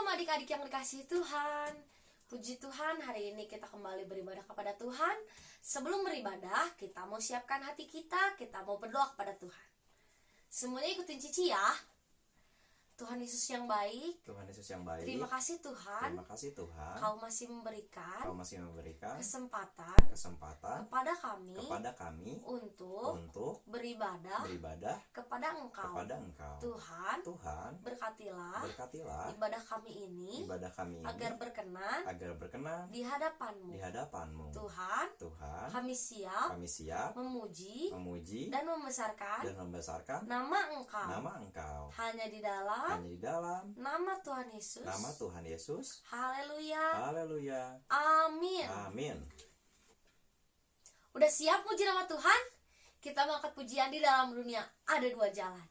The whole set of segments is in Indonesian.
Shalom adik-adik yang dikasihi Tuhan. Puji Tuhan, hari ini kita kembali beribadah kepada Tuhan. Sebelum beribadah, kita mau siapkan hati kita mau berdoa kepada Tuhan. Semuanya ikutin Cici ya. Tuhan Yesus yang baik. Tuhan Yesus yang baik. Terima kasih Tuhan. Terima kasih Tuhan. Kau masih memberikan kesempatan kepada kami untuk beribadah kepada Engkau. Tuhan, berkatilah ibadah kami ini agar berkenan di hadapan-Mu. Tuhan, kami siap memuji dan membesarkan nama Engkau. Hanya di dalam nama Tuhan Yesus. Haleluya. Amin. Udah siap puji nama Tuhan? Kita mengangkat pujian. Di dalam dunia ada dua jalan.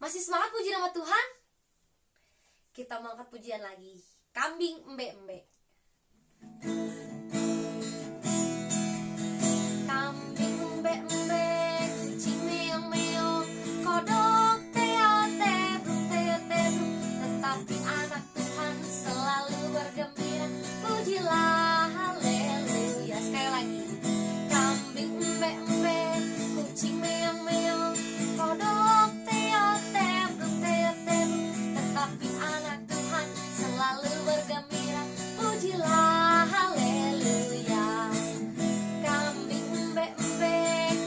Masih semangat puji nama Tuhan? Kita mau angkat pujian lagi. Kambing embe-embe. Kambing embe-embe, kucing meong-meong, kodok teo-te, burung teo-te, tetapi anak Tuhan selalu bergembira. Pujilah haleluya. Sekali lagi. Kambing embe-embe, kucing meong-meong, kodok tapi anak Tuhan selalu bergembira. Pujilah haleluya. Kambing embe-embe,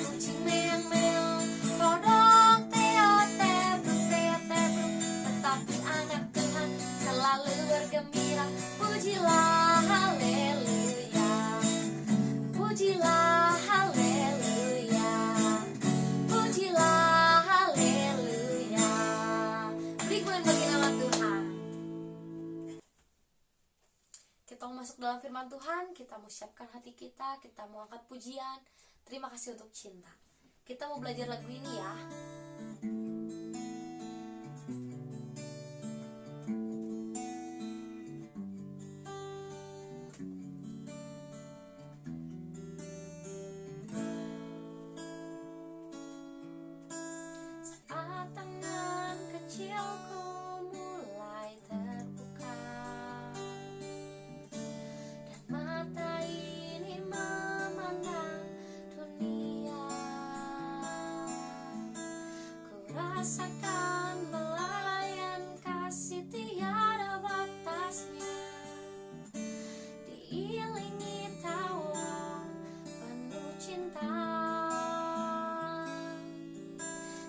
kucing meong-meong, kodok teo-te, burung teo-te, tetapi anak Tuhan selalu bergembira. Pujilah haleluya. Pujilah haleluya. Pujilah haleluya. Beri kemuliaan bagi nama Tuhan. Kita mau masuk dalam firman Tuhan. Kita mau siapkan hati kita mau angkat pujian. Terima kasih untuk cinta. Kita mau belajar lagu ini ya. rasakan belayan kasih tiada batasnya, diiringi tawa penuh cinta.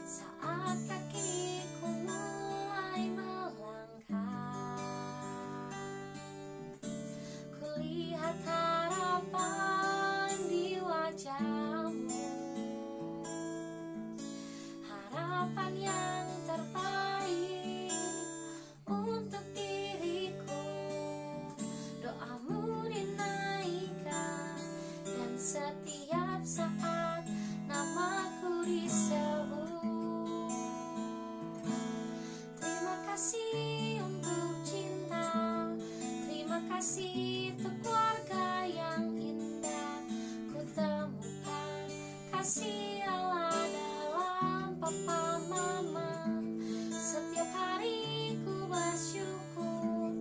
Saat kakiku mulai melangkah, kulihat harapan di wajahmu, harapan yang terbaik untuk diriku. Doamu dinaikkan dan setiap saat namaku disebut. Terima kasih untuk cinta, terima kasih untuk keluarga yang indah. Ku temukan kasih Allah dalam papa mama. Setiap hari ku bersyukur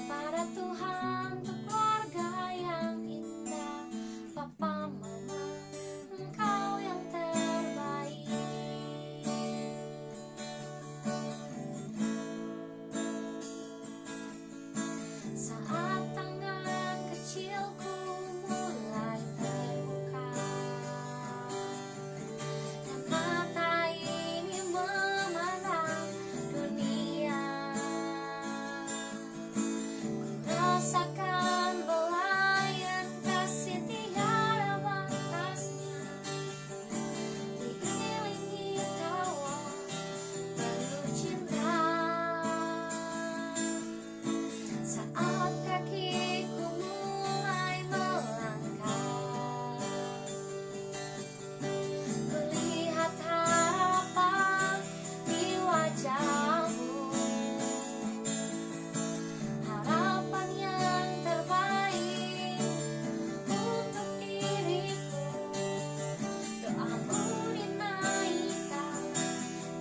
pada Tuhan untuk keluarga yang indah. Papa mama, engkau yang terbaik. Saat tangan kecilku mulai terbuka dan mata ini memandang dunia, ku rasakan belayan kasih tiada batasnya, diiringi tawa penuh cinta. Saat kakiku mulai melangkah, kulihat harapan di wajahmu, harapan yang terbaik untuk diriku. Doamu dinaikkan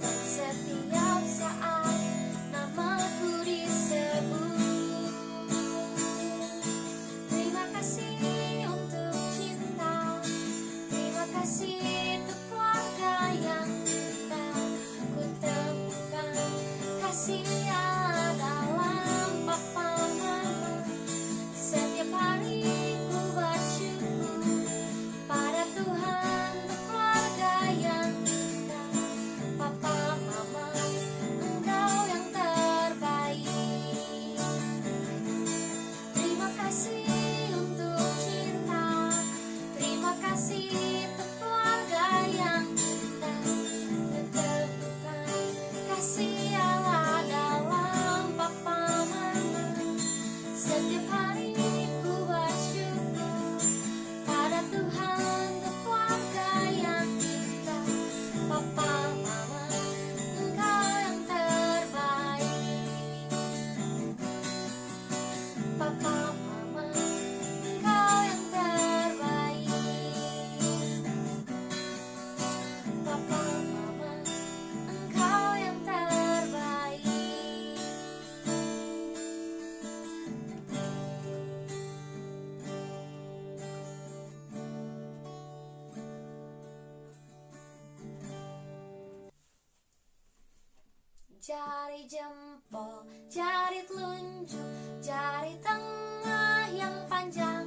dan setiap saat namaku disebut. Terima kasih untuk cinta, terima kasih untuk keluarga yang indah. Ku temukan kasih Allah dalam papa mama. Setiap hari ku bersyukur pada Tuhan untuk keluarga yang indah. Papa mama, engkau yang terbaik. Terima kasih untuk cinta, terima kasih untuk keluarga yang indah. Ku temukan kasih Allah dalam papa mama. Setiap hari ku bersyukur pada Tuhan untuk keluarga yang indah. Papa mama, engkau yang terbaik. Papa mama, engkau yang terbaik. Papa mama, engkau yang terbaik. Jari jempol, jari telunjuk, jari tengah yang panjang,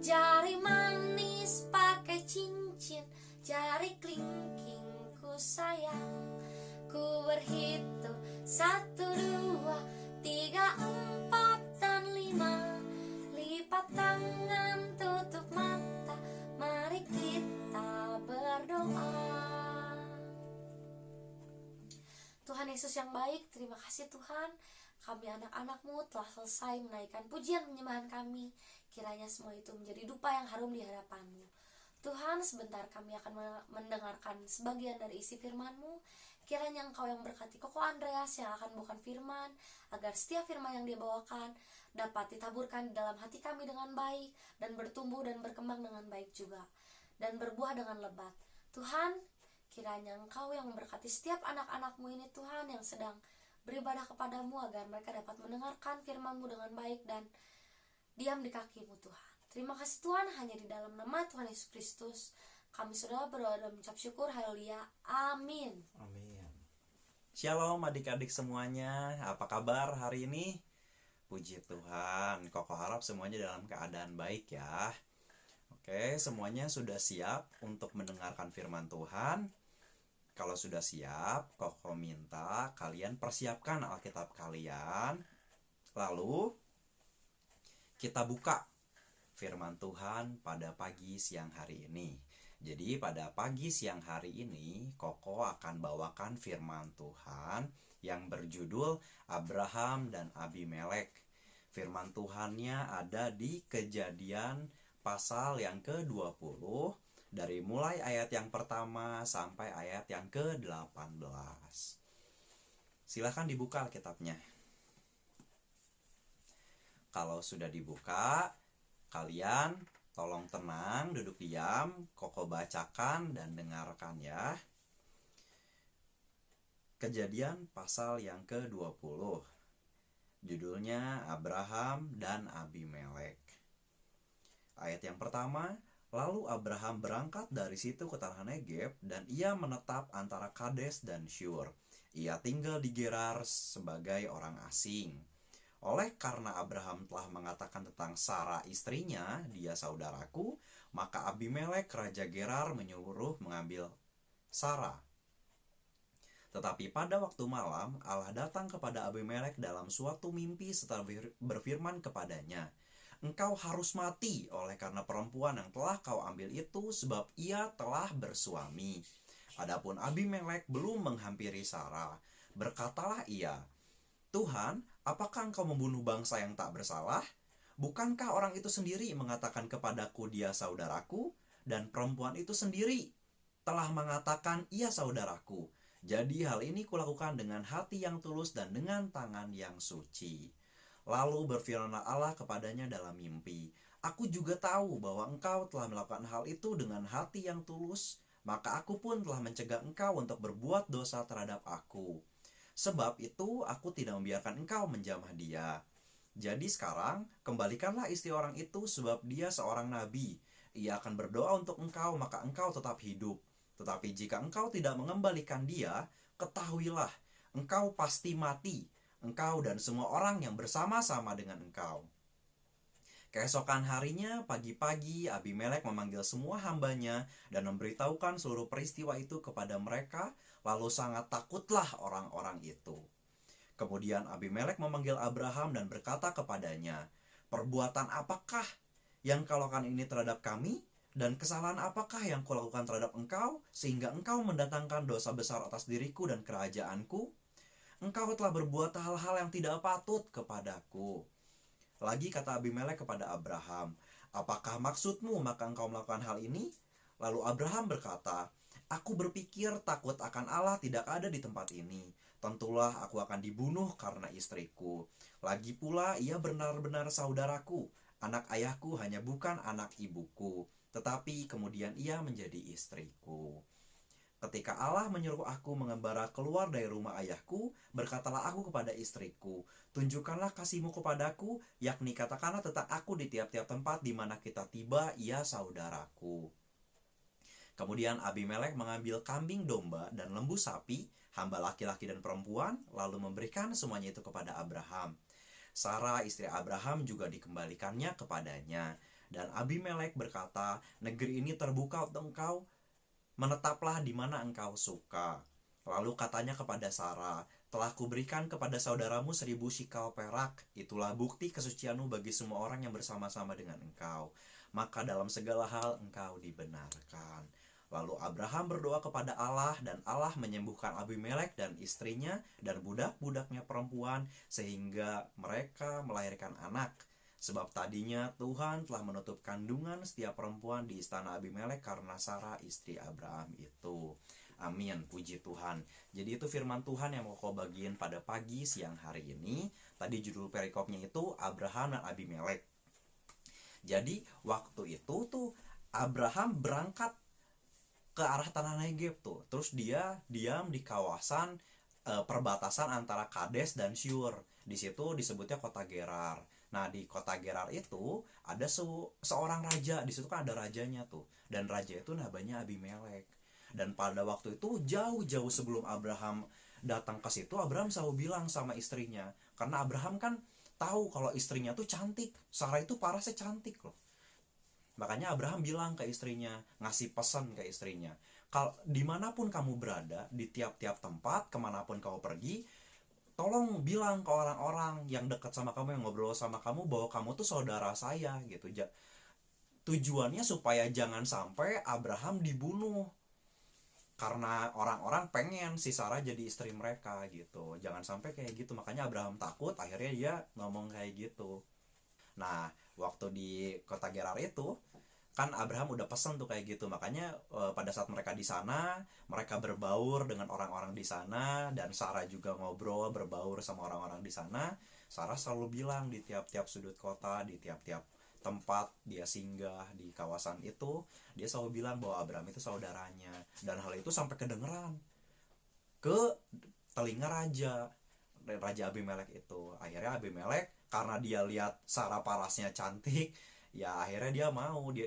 jari manis pakai cincin, jari kelingking ku sayang. Ku berhitung 1, 2, 3, 4, dan 5. Lipat tangan, tutup mata, mari kita berdoa. Tuhan Yesus yang baik, terima kasih Tuhan, kami anak-anak-Mu telah selesai menaikkan pujian penyembahan kami. Kiranya semua itu menjadi dupa yang harum di hadapan-Mu. Tuhan, sebentar kami akan mendengarkan sebagian dari isi firman-Mu. Kiranya Engkau yang berkati Koko Andreas yang akan membawakan firman, agar setiap firman yang dia bawakan dapat ditaburkan di dalam hati kami dengan baik, dan bertumbuh dan berkembang dengan baik juga, dan berbuah dengan lebat. Tuhan, kiranya Engkau yang memberkati setiap anak-anak-Mu ini Tuhan, yang sedang beribadah kepadamu, agar mereka dapat mendengarkan firman-Mu dengan baik dan diam di kaki-Mu Tuhan. Terima kasih Tuhan, hanya di dalam nama Tuhan Yesus Kristus kami sudah berdoa dan mengucap syukur. Haleluya, amin. Amin. Shalom adik-adik semuanya, apa kabar hari ini? Puji Tuhan, Koko harap semuanya dalam keadaan baik ya. Oke, semuanya sudah siap untuk mendengarkan firman Tuhan? Kalau sudah siap, Koko minta kalian persiapkan Alkitab kalian. Lalu, kita buka firman Tuhan pada pagi siang hari ini. Jadi pada pagi siang hari ini Koko akan bawakan firman Tuhan yang berjudul Abraham dan Abimelek. Firman Tuhannya ada di Kejadian pasal yang ke-20 dari mulai ayat yang pertama sampai ayat yang ke-18. Silahkan dibuka Alkitabnya. Kalau sudah dibuka, kalian tolong tenang, duduk diam, Koko bacakan dan dengarkan ya. Kejadian pasal yang ke-20. Judulnya Abraham dan Abimelek. Ayat yang pertama, lalu Abraham berangkat dari situ ke tanah Negeb dan ia menetap antara Kades dan Syur. Ia tinggal di Gerar sebagai orang asing. Oleh karena Abraham telah mengatakan tentang Sarah istrinya, dia saudaraku, maka Abimelek raja Gerar menyuruh mengambil Sarah. Tetapi pada waktu malam, Allah datang kepada Abimelek dalam suatu mimpi serta berfirman kepadanya, engkau harus mati oleh karena perempuan yang telah kau ambil itu, sebab ia telah bersuami. Adapun Abimelek belum menghampiri Sarah. Berkatalah ia, Tuhan, apakah engkau membunuh bangsa yang tak bersalah? Bukankah orang itu sendiri mengatakan kepadaku dia saudaraku, dan perempuan itu sendiri telah mengatakan ia saudaraku. Jadi hal ini kulakukan dengan hati yang tulus dan dengan tangan yang suci. Lalu berfirmanlah Allah kepadanya dalam mimpi, aku juga tahu bahwa engkau telah melakukan hal itu dengan hati yang tulus, maka aku pun telah mencegah engkau untuk berbuat dosa terhadap aku. Sebab itu aku tidak membiarkan engkau menjamah dia. Jadi sekarang kembalikanlah istri orang itu, sebab dia seorang nabi. Ia akan berdoa untuk engkau, maka engkau tetap hidup. Tetapi jika engkau tidak mengembalikan dia, ketahuilah, engkau pasti mati, engkau dan semua orang yang bersama-sama dengan engkau. Keesokan harinya, pagi-pagi, Abimelek memanggil semua hambanya dan memberitahukan seluruh peristiwa itu kepada mereka, lalu sangat takutlah orang-orang itu. Kemudian Abimelek memanggil Abraham dan berkata kepadanya, perbuatan apakah yang kau lakukan ini terhadap kami? Dan kesalahan apakah yang kau lakukan terhadap engkau, sehingga engkau mendatangkan dosa besar atas diriku dan kerajaanku? Engkau telah berbuat hal-hal yang tidak patut kepadaku. Lagi kata Abimelek kepada Abraham, apakah maksudmu maka engkau melakukan hal ini? Lalu Abraham berkata, aku berpikir takut akan Allah tidak ada di tempat ini. Tentulah aku akan dibunuh karena istriku. Lagi pula ia benar-benar saudaraku. Anak ayahku hanya bukan anak ibuku, tetapi kemudian ia menjadi istriku. Ketika Allah menyuruh aku mengembara keluar dari rumah ayahku, berkatalah aku kepada istriku, tunjukkanlah kasihmu kepadaku, yakni katakanlah tentang aku di tiap-tiap tempat di mana kita tiba, ia saudaraku. Kemudian Abimelek mengambil kambing domba dan lembu sapi, hamba laki-laki dan perempuan, lalu memberikan semuanya itu kepada Abraham. Sarah istri Abraham juga dikembalikannya kepadanya. Dan Abimelek berkata, negeri ini terbuka untuk engkau, menetaplah di mana engkau suka. Lalu katanya kepada Sarah, telah kuberikan kepada saudaramu 1000 shikal perak, itulah bukti kesucianmu bagi semua orang yang bersama-sama dengan engkau. Maka dalam segala hal engkau dibenarkan. Lalu Abraham berdoa kepada Allah, dan Allah menyembuhkan Abimelek dan istrinya dan budak-budaknya perempuan, sehingga mereka melahirkan anak. Sebab tadinya Tuhan telah menutup kandungan setiap perempuan di istana Abimelek karena Sarah istri Abraham itu. Amin, puji Tuhan. Jadi itu firman Tuhan yang mau kau bagiin pada pagi siang hari ini. Tadi judul perikopnya itu Abraham dan Abimelek. Jadi waktu itu tuh Abraham berangkat ke arah tanah Negeb tuh. Terus dia diam di kawasan perbatasan antara Kades dan Syur. Di situ disebutnya kota Gerar. Nah, di kota Gerar itu ada seorang raja. Di situ kan ada rajanya tuh. Dan raja itu namanya Abimelek. Dan pada waktu itu jauh-jauh sebelum Abraham datang ke situ, Abraham selalu bilang sama istrinya, karena Abraham kan tahu kalau istrinya tuh cantik, Sarah itu parasnya cantik loh. Makanya Abraham bilang ke istrinya, ngasih pesan ke istrinya, kalau dimanapun kamu berada, di tiap-tiap tempat, kemanapun kamu pergi, tolong bilang ke orang-orang yang dekat sama kamu, yang ngobrol sama kamu, bahwa kamu tuh saudara saya gitu. Tujuannya supaya jangan sampai Abraham dibunuh, karena orang-orang pengen si Sarah jadi istri mereka gitu. Jangan sampai kayak gitu. Makanya Abraham takut, akhirnya dia ngomong kayak gitu. Nah, waktu di kota Gerar itu kan Abraham udah pesan tuh kayak gitu. Makanya pada saat mereka di sana, mereka berbaur dengan orang-orang di sana, dan Sarah juga ngobrol berbaur sama orang-orang di sana. Sarah selalu bilang di tiap-tiap sudut kota, di tiap-tiap tempat dia singgah di kawasan itu, dia selalu bilang bahwa Abraham itu saudaranya. Dan hal itu sampai kedengeran ke telinga Raja Abimelek itu. Akhirnya Abimelek, karena dia lihat Sarah parasnya cantik, ya akhirnya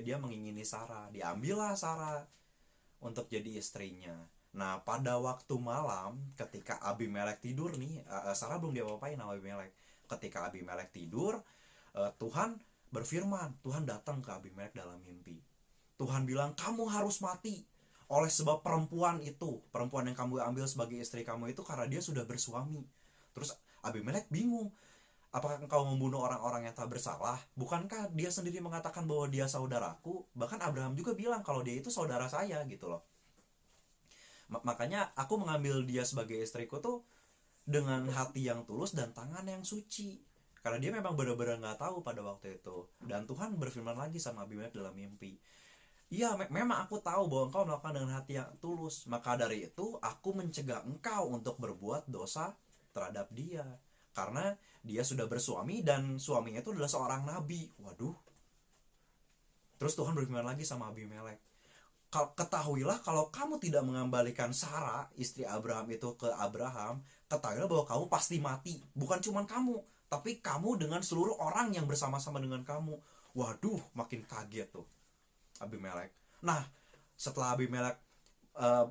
dia mengingini Sarah. Diambillah Sarah untuk jadi istrinya. Nah, pada waktu malam ketika Abimelek tidur nih, Sarah belum diapa-apain sama Abimelek. Ketika Abimelek tidur, Tuhan berfirman, Tuhan datang ke Abimelek dalam mimpi. Tuhan bilang, kamu harus mati oleh sebab perempuan yang kamu ambil sebagai istri kamu itu, karena dia sudah bersuami. Terus Abimelek bingung, apakah engkau membunuh orang-orang yang tak bersalah? Bukankah dia sendiri mengatakan bahwa dia saudaraku? Bahkan Abraham juga bilang kalau dia itu saudara saya gitu loh. Makanya aku mengambil dia sebagai istriku tuh dengan hati yang tulus dan tangan yang suci, karena dia memang benar-benar nggak tahu pada waktu itu. Dan Tuhan berfirman lagi sama Abimelek dalam mimpi, iya, memang aku tahu bahwa engkau melakukan dengan hati yang tulus. Maka dari itu aku mencegah engkau untuk berbuat dosa terhadap dia, karena dia sudah bersuami dan suaminya itu adalah seorang nabi. Waduh. Terus Tuhan berfirman lagi sama Abimelek, ketahuilah kalau kamu tidak mengembalikan Sarah istri Abraham itu ke Abraham, ketahuilah bahwa kamu pasti mati. Bukan cuma kamu, tapi kamu dengan seluruh orang yang bersama-sama dengan kamu. Waduh, makin kaget tuh Abimelek. Nah, setelah Abimelek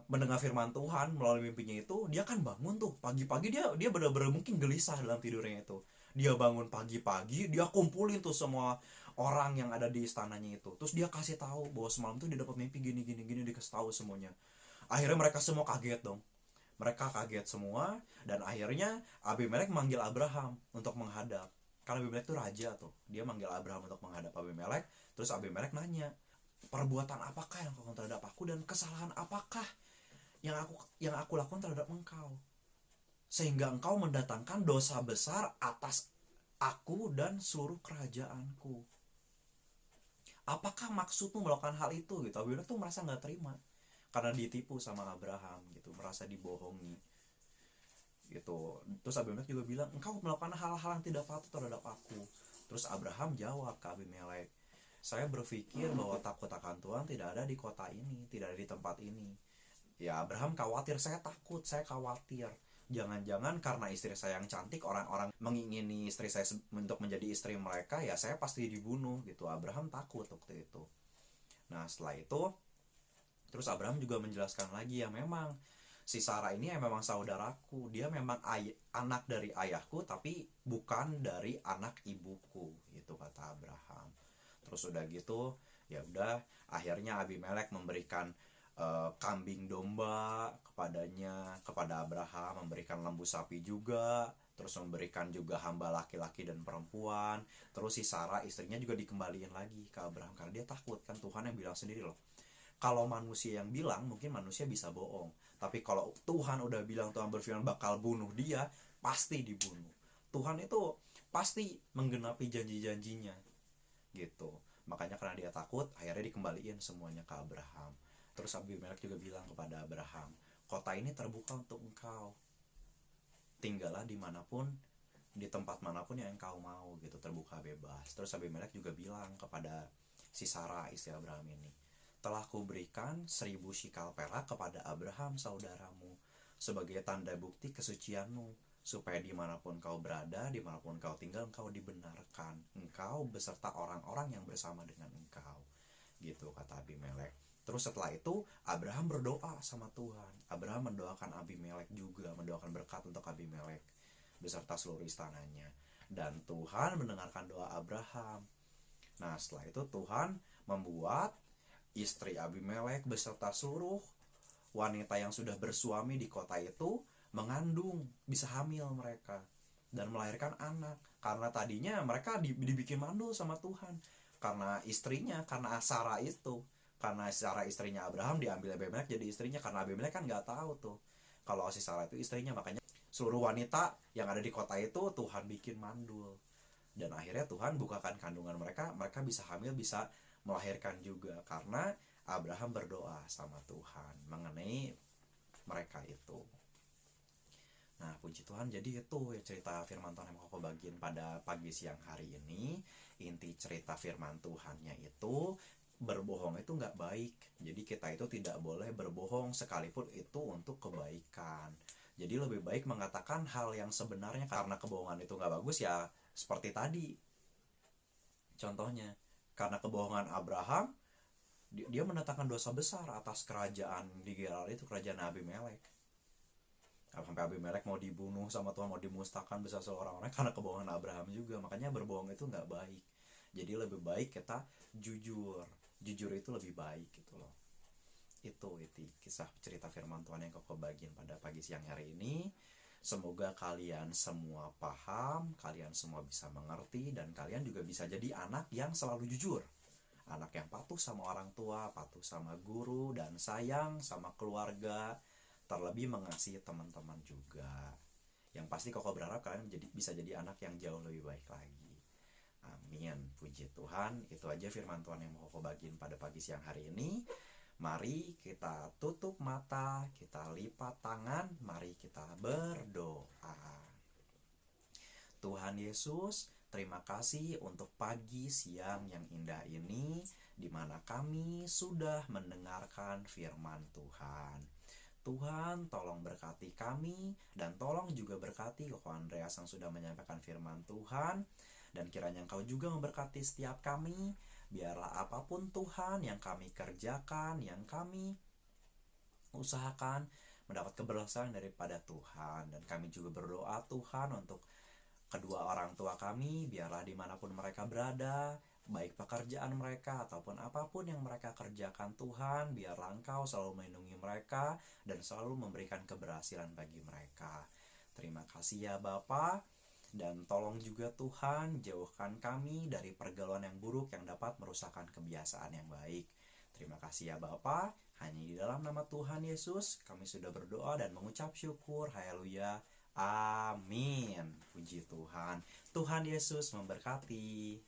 mendengar firman Tuhan melalui mimpinya itu, dia kan bangun tuh pagi-pagi. Dia benar-benar mungkin gelisah dalam tidurnya itu. Dia bangun pagi-pagi, dia kumpulin tuh semua orang yang ada di istananya itu. Terus dia kasih tahu bahwa semalam tuh dia dapat mimpi gini, dikasih tahu semuanya. Akhirnya mereka semua kaget dong. Mereka kaget semua, dan akhirnya Abimelek manggil Abraham untuk menghadap. Karena Abimelek tuh raja tuh. Dia manggil Abraham untuk menghadap Abimelek. Terus Abimelek nanya, perbuatan apakah yang kau lakukan terhadap aku, dan kesalahan apakah yang aku lakukan terhadap engkau, sehingga engkau mendatangkan dosa besar atas aku dan seluruh kerajaanku? Apakah maksudmu melakukan hal itu gitu? Abimelek tuh merasa nggak terima karena ditipu sama Abraham gitu, merasa dibohongi gitu. Terus Abimelek juga bilang, engkau melakukan hal-hal yang tidak patut terhadap aku. Terus Abraham jawab ke Abimelek, saya berpikir bahwa takut akan Tuhan tidak ada di kota ini, tidak ada di tempat ini. Ya, Abraham khawatir, saya takut, saya khawatir. Jangan-jangan karena istri saya yang cantik, orang-orang mengingini istri saya untuk menjadi istri mereka, ya saya pasti dibunuh gitu. Abraham takut waktu itu. Nah, setelah itu, terus Abraham juga menjelaskan lagi, ya memang si Sarah ini ya memang saudaraku. Dia memang anak dari ayahku, tapi bukan dari anak ibuku, itu kata Abraham. Terus udah gitu, ya udah, akhirnya Abimelek memberikan kambing domba kepada Abraham, memberikan lembu sapi juga, terus memberikan juga hamba laki-laki dan perempuan. Terus si Sarah istrinya juga dikembaliin lagi ke Abraham, karena dia takut, kan Tuhan yang bilang sendiri loh, kalau manusia yang bilang mungkin manusia bisa bohong, tapi kalau Tuhan udah bilang, Tuhan berfirman bakal bunuh dia, pasti dibunuh. Tuhan itu pasti menggenapi janji-janjinya gitu. Makanya karena dia takut, akhirnya dikembaliin semuanya ke Abraham. Terus Abimelek juga bilang kepada Abraham, kota ini terbuka untuk engkau, tinggallah dimanapun, di tempat manapun yang engkau mau gitu, terbuka bebas. Terus Abimelek juga bilang kepada si Sarah istri Abraham ini, telah kuberikan 1000 shikal perak kepada Abraham saudaramu sebagai tanda bukti kesucianmu, supaya dimanapun kau berada, dimanapun kau tinggal, engkau dibenarkan, engkau beserta orang-orang yang bersama dengan engkau gitu, kata Abimelek. Terus terus setelah itu Abraham berdoa sama Tuhan. Abraham mendoakan Abimelek juga, mendoakan berkat untuk Abimelek beserta seluruh istananya. Dan Tuhan mendengarkan doa Abraham. Nah, setelah itu Tuhan membuat istri Abimelek beserta seluruh wanita yang sudah bersuami di kota itu mengandung, bisa hamil mereka dan melahirkan anak. Karena tadinya mereka dibikin mandul sama Tuhan. Karena istrinya, karena Sarah itu, karena Sarah istrinya Abraham diambil Abimelek jadi istrinya, karena Abimelek kan nggak tahu tuh kalau si Sarah itu istrinya. Makanya seluruh wanita yang ada di kota itu Tuhan bikin mandul. Dan akhirnya Tuhan bukakan kandungan mereka, mereka bisa hamil, bisa melahirkan juga karena Abraham berdoa sama Tuhan mengenai mereka itu. Nah, puji Tuhan, jadi itu ya cerita firman Tuhan yang aku bagiin pada pagi siang hari ini. Inti cerita firman Tuhannya itu, berbohong itu nggak baik. Jadi kita itu tidak boleh berbohong sekalipun itu untuk kebaikan. Jadi lebih baik mengatakan hal yang sebenarnya, karena kebohongan itu nggak bagus ya. Seperti tadi contohnya, karena kebohongan Abraham, dia mendatangkan dosa besar atas kerajaan di Gerar itu, kerajaan Abimelek. Sampai Abimelek mau dibunuh sama Tuhan, mau dimusnahkan besar seorang orang karena kebohongan Abraham juga. Makanya berbohong itu nggak baik. Jadi lebih baik kita jujur itu lebih baik gitu loh. Itu kisah cerita firman Tuhan yang kau bagiin pada pagi siang hari ini. Semoga kalian semua paham, kalian semua bisa mengerti, dan kalian juga bisa jadi anak yang selalu jujur. Anak yang patuh sama orang tua, patuh sama guru, dan sayang sama keluarga, terlebih mengasihi teman-teman juga. Yang pasti Koko berharap kalian bisa jadi anak yang jauh lebih baik lagi. Amin, puji Tuhan. Itu aja firman Tuhan yang mau Koko bagiin pada pagi siang hari ini. Mari kita tutup mata, kita lipat tangan, mari kita berdoa. Tuhan Yesus, terima kasih untuk pagi siang yang indah ini, di mana kami sudah mendengarkan firman Tuhan. Tuhan, tolong berkati kami, dan tolong juga berkati Koko Andreas yang sudah menyampaikan firman Tuhan, dan kiranya Engkau juga memberkati setiap kami. Biarlah apapun Tuhan yang kami kerjakan, yang kami usahakan, mendapat keberhasilan daripada Tuhan. Dan kami juga berdoa Tuhan untuk kedua orang tua kami, biarlah dimanapun mereka berada, baik pekerjaan mereka ataupun apapun yang mereka kerjakan Tuhan, biarlah Engkau selalu melindungi mereka dan selalu memberikan keberhasilan bagi mereka. Terima kasih ya Bapa. Dan tolong juga Tuhan, jauhkan kami dari pergaulan yang buruk yang dapat merusakkan kebiasaan yang baik. Terima kasih ya Bapa. Hanya di dalam nama Tuhan Yesus kami sudah berdoa dan mengucap syukur. Haleluya. Amin. Puji Tuhan. Tuhan Yesus memberkati.